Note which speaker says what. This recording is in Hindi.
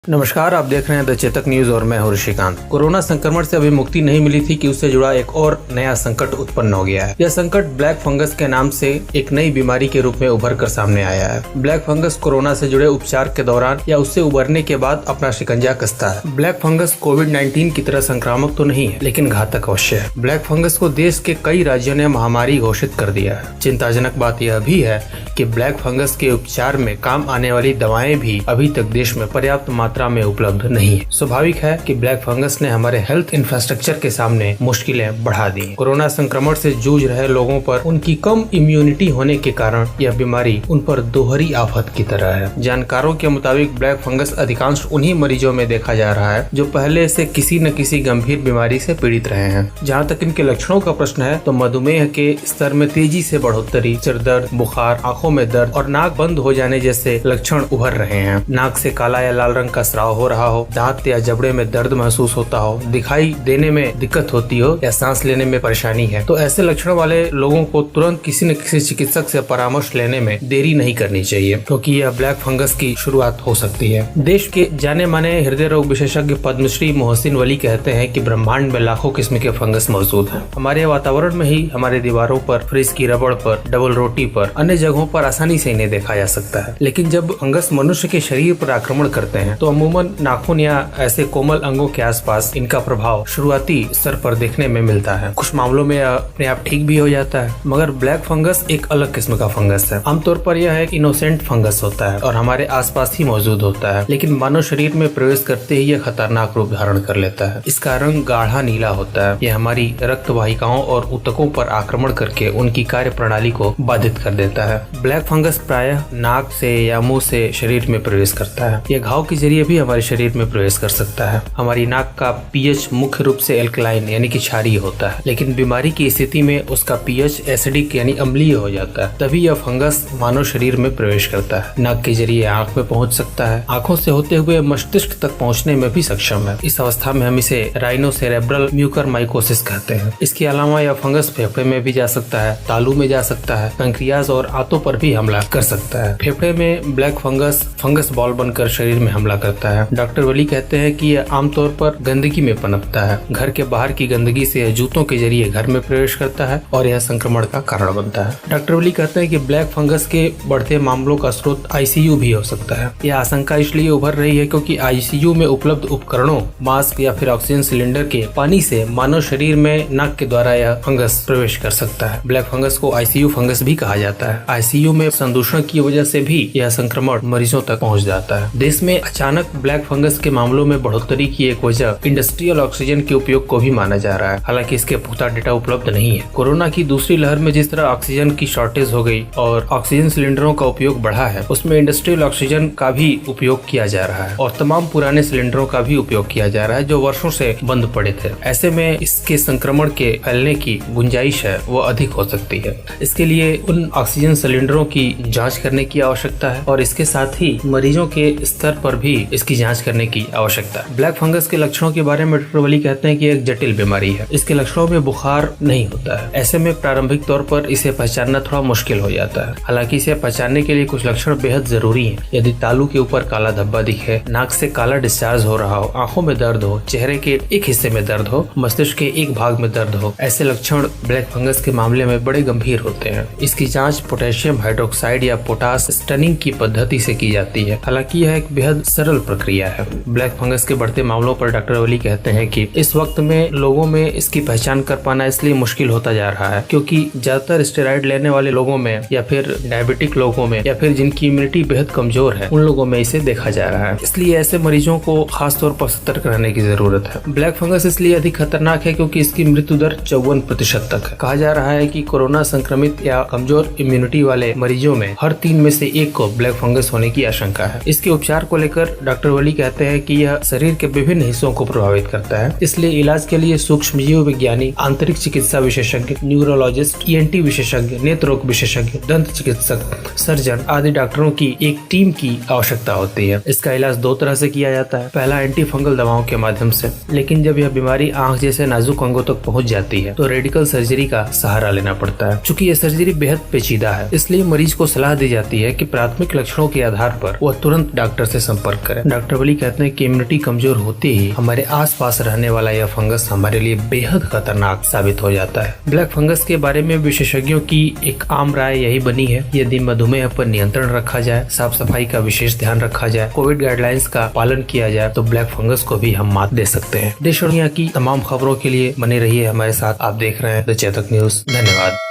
Speaker 1: नमस्कार, आप देख रहे हैं द चेतक न्यूज और मैं हूं ऋषिकांत। कोरोना संक्रमण से अभी मुक्ति नहीं मिली थी कि उससे जुड़ा एक और नया संकट उत्पन्न हो गया है। यह संकट ब्लैक फंगस के नाम से एक नई बीमारी के रूप में उभर कर सामने आया है। ब्लैक फंगस कोरोना से जुड़े उपचार के दौरान या उससे उबरने के बाद अपना शिकंजा कसता है। ब्लैक फंगस कोविड-19 की तरह संक्रामक तो नहीं है, लेकिन घातक अवश्य है। ब्लैक फंगस को देश के कई राज्यों ने महामारी घोषित कर दिया है। चिंताजनक बात यह भी है कि ब्लैक फंगस के उपचार में काम आने वाली दवाएं भी अभी तक देश में पर्याप्त मात्रा में उपलब्ध नहीं है। स्वाभाविक है कि ब्लैक फंगस ने हमारे हेल्थ इंफ्रास्ट्रक्चर के सामने मुश्किलें बढ़ा दी। कोरोना संक्रमण से जूझ रहे लोगों पर उनकी कम इम्यूनिटी होने के कारण यह बीमारी उन पर दोहरी आफत की तरह है। जानकारों के मुताबिक ब्लैक फंगस अधिकांश उन्हीं मरीजों में देखा जा रहा है जो पहले से किसी न किसी गंभीर बीमारी से पीड़ित रहे हैं। जहाँ तक इनके लक्षणों का प्रश्न है तो मधुमेह के स्तर में तेजी से बढ़ोतरी, सिर दर्द, बुखार, आंखों में दर्द और नाक बंद हो जाने जैसे लक्षण उभर रहे हैं। नाक से काला या लाल रंग का स्राव हो रहा हो, दांत या जबड़े में दर्द महसूस होता हो, दिखाई देने में दिक्कत होती हो या सांस लेने में परेशानी है, तो ऐसे लक्षण वाले लोगों को तुरंत किसी न किसी चिकित्सक से परामर्श लेने में देरी नहीं करनी चाहिए, क्योंकि यह ब्लैक फंगस की शुरुआत हो सकती है। देश के जाने माने हृदय रोग विशेषज्ञ पद्मश्री मोहसिन वली कहते हैं कि ब्रह्मांड में लाखों किस्म के फंगस मौजूद हैं। हमारे वातावरण में ही हमारे दीवारों पर, फ्रिज की रबड़ पर, डबल रोटी पर, अन्य जगहों पर आसानी से इन्हें देखा जा सकता है। लेकिन जब फंगस मनुष्य के शरीर पर आक्रमण करते हैं तो अमूमन नाखून या ऐसे कोमल अंगों के आसपास इनका प्रभाव शुरुआती स्तर पर देखने में मिलता है। कुछ मामलों में अपने आप ठीक भी हो जाता है, मगर ब्लैक फंगस एक अलग किस्म का फंगस है। आमतौर पर यह एक इनोसेंट फंगस होता है और हमारे आसपास ही मौजूद होता है, लेकिन मानव शरीर में प्रवेश करते ही यह खतरनाक रूप धारण कर लेता है। इसका रंग गाढ़ा नीला होता है। यह हमारी रक्त वाहिकाओं और ऊतकों पर आक्रमण करके उनकी कार्य प्रणाली को बाधित कर देता है। ब्लैक फंगस प्रायः नाक से या मुंह से शरीर में प्रवेश करता है। यह घाव के जरिए भी हमारे शरीर में प्रवेश कर सकता है। हमारी नाक का पीएच मुख्य रूप से एल्कलाइन यानी कि क्षारीय होता है, लेकिन बीमारी की स्थिति में उसका पीएच एसिडिक यानी अम्लीय हो जाता है। तभी यह फंगस मानव शरीर में प्रवेश करता है। नाक के जरिए आंख में पहुंच सकता है, आंखों से होते हुए मस्तिष्क तक पहुंचने में भी सक्षम है। इस अवस्था में हम इसे राइनोसेरेब्रल म्यूकरमाइकोसिस कहते हैं। इसके अलावा यह फंगस फेफड़े में भी जा सकता है, तालू में जा सकता है, पैंक्रियाज और आंतों पर भी हमला कर सकता है। फेफड़े में ब्लैक फंगस बॉल बनकर शरीर में हमला करता है। डॉक्टर वली कहते हैं कि यह आमतौर पर गंदगी में पनपता है। घर के बाहर की गंदगी से जूतों के जरिए घर में प्रवेश करता है और यह संक्रमण का कारण बनता है। डॉक्टर वली कहते हैं कि ब्लैक फंगस के बढ़ते मामलों का स्रोत आईसीयू भी हो सकता है। यह आशंका इसलिए उभर रही है क्योंकि आईसीयू में उपलब्ध उपकरणों, मास्क या फिर ऑक्सीजन सिलेंडर के पानी से मानव शरीर में नाक के द्वारा यह फंगस प्रवेश कर सकता है। ब्लैक फंगस को आईसीयू फंगस भी कहा जाता है। आईसीयू में संदूषण की वजह से भी यह संक्रमण मरीजों तक पहुँच जाता है। देश में अचानक ब्लैक फंगस के मामलों में बढ़ोतरी की एक वजह इंडस्ट्रियल ऑक्सीजन के उपयोग को भी माना जा रहा है। हालांकि इसके पुख्ता डेटा उपलब्ध नहीं है। कोरोना की दूसरी लहर में जिस तरह ऑक्सीजन की शॉर्टेज हो गई और ऑक्सीजन सिलेंडरों का उपयोग बढ़ा है, उसमें इंडस्ट्रियल ऑक्सीजन का भी उपयोग किया जा रहा है और तमाम पुराने सिलेंडरों का भी उपयोग किया जा रहा है जो वर्षों से बंद पड़े थे। ऐसे में इसके संक्रमण के फैलने की गुंजाइश है वो अधिक हो सकती है। इसके लिए उन ऑक्सीजन सिलेंडरों की जाँच करने की आवश्यकता है और इसके साथ ही मरीजों के स्तर पर भी इसकी जाँच करने की आवश्यकता है। ब्लैक फंगस के लक्षणों के बारे में डॉक्टर वली कहते हैं कि एक जटिल बीमारी है। इसके लक्षणों में बुखार नहीं होता है। ऐसे में प्रारंभिक तौर पर इसे पहचानना थोड़ा मुश्किल हो जाता है। हालांकि इसे पहचानने के लिए कुछ लक्षण बेहद जरूरी हैं। यदि तालू के ऊपर काला धब्बा दिखे, नाक से काला डिस्चार्ज हो रहा हो, आंखों में दर्द हो, चेहरे के एक हिस्से में दर्द हो, मस्तिष्क के एक भाग में दर्द हो, ऐसे लक्षण ब्लैक फंगस के मामले में बड़े गंभीर होते हैं। इसकी जाँच पोटेशियम हाइड्रोक्साइड या पोटास स्टनिंग की पद्धति से की जाती है। हालांकि यह एक बेहद सरल प्रक्रिया है। ब्लैक फंगस के बढ़ते मामलों पर डॉक्टर वली कहते हैं कि इस वक्त में लोगों में इसकी पहचान कर पाना इसलिए मुश्किल होता जा रहा है क्योंकि ज्यादातर स्टेरॉइड लेने वाले लोगों में या फिर डायबिटिक लोगों में या फिर जिनकी इम्यूनिटी बेहद कमजोर है, उन लोगों में इसे देखा जा रहा है। इसलिए ऐसे मरीजों को खास तौर पर सतर्क रहने की जरूरत है। ब्लैक फंगस इसलिए अधिक खतरनाक है क्योंकि इसकी मृत्यु दर 54% तक है। कहा जा रहा है कि कोरोना संक्रमित या कमजोर इम्यूनिटी वाले मरीजों में हर 3 में से 1 को ब्लैक फंगस होने की आशंका है। इसके उपचार को लेकर डॉक्टर वली कहते हैं कि यह शरीर के विभिन्न हिस्सों को प्रभावित करता है। इसलिए इलाज के लिए सूक्ष्मजीव विज्ञानी, आंतरिक चिकित्सा विशेषज्ञ, न्यूरोलॉजिस्ट, ईएनटी विशेषज्ञ, नेत्र रोग विशेषज्ञ, दंत चिकित्सक, सर्जन आदि डॉक्टरों की एक टीम की आवश्यकता होती है। इसका इलाज 2 तरह से किया जाता है। पहला एंटी फंगल दवाओं के माध्यम से, लेकिन जब यह बीमारी आंख जैसे नाजुक अंगों तक पहुंच जाती है तो रेडिकल सर्जरी का सहारा लेना पड़ता है। चूंकि यह सर्जरी बेहद पेचीदा है, इसलिए मरीज को सलाह दी जाती है कि प्राथमिक लक्षणों के आधार पर वह तुरंत डॉक्टर से संपर्क करें। डॉक्टर वली कहते हैं कि इम्यूनिटी कमजोर होते ही हमारे आसपास रहने वाला यह फंगस हमारे लिए बेहद खतरनाक साबित हो जाता है। ब्लैक फंगस के बारे में विशेषज्ञों की एक आम राय यही बनी है, यदि मधुमेह पर नियंत्रण रखा जाए, साफ सफाई का विशेष ध्यान रखा जाए, कोविड गाइडलाइंस का पालन किया जाए तो ब्लैक फंगस को भी हम मात दे सकते हैं। देश और दुनिया की तमाम खबरों के लिए बने रहिए हमारे साथ। आप देख रहे हैं द चेतक न्यूज। धन्यवाद।